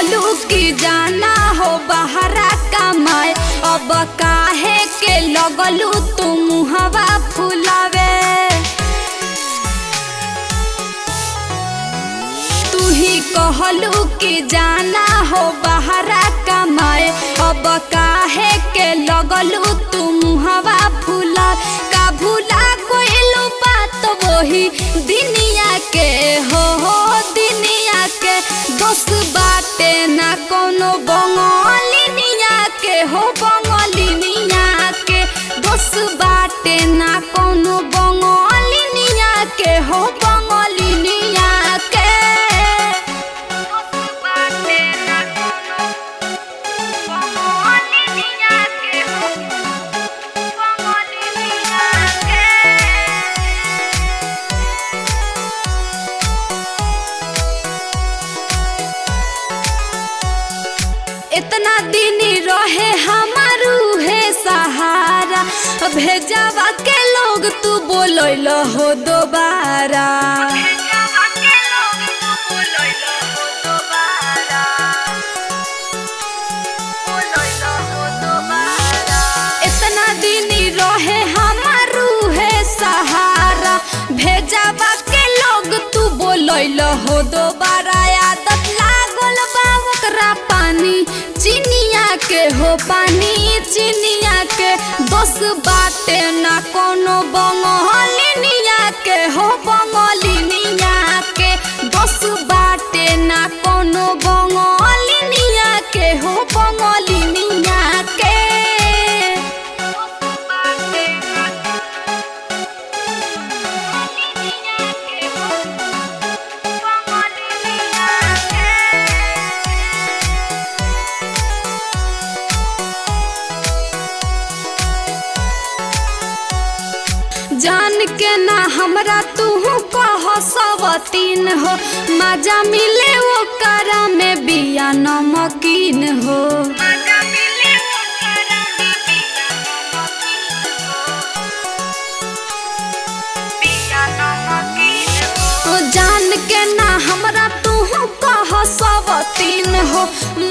कहलू कि जाना हो बहरा कमाए, अब काहे के लगलू तुम हवा फुलावे। तू ही कहलू कि जाना हो बहरा कमाए, अब काहे के लगलू तुम हवा फुला। का भूला कोइलू बात वही दुनिया के हो दुनिया के। दोस्त बाटे ना कोनो बंगालिनिया के हो बंगालिनिया के। दोस्त बाटे ना कोनो बंगालिनिया के हो बंगालिनिया के। इतना दिन रहे हमारू है सहारा, भेजावा के लोग तू बोलैल हो दोबारा। इतना दिन रहे हमारू है सहारा, भेजावा के लोग तू बोलैल हो दोबारा। आदत लागल बा ओकरा पानी चिनिया के हो पानी चिनिया के। दोस्त बाटे ना कोनो बंगालिनिया के हो बंगालिनिया के। दोस्त बाटे ना कोनो बंगालिनिया के हो बंगालिनिया के। जान के ना हमरा तू कह सवतीन हो, मजा मिले वो करा में बिया नमकीन हो। जान के ना हमरा तू कह सवतीन हो,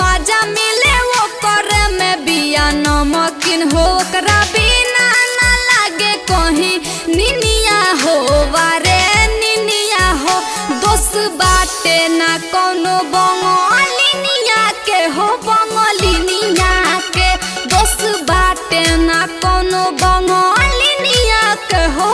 मजा मिले वो करे में बिया नमकीन हो। ओकरा बिना ना लागे कहीं निनिया हो वारे निनिया हो। दोस्त बाटे ना कोनो बंगालिनिया के हो बंगालिनिया के। दोस्त बाटे ना कोनो बंगालिनिया के हो।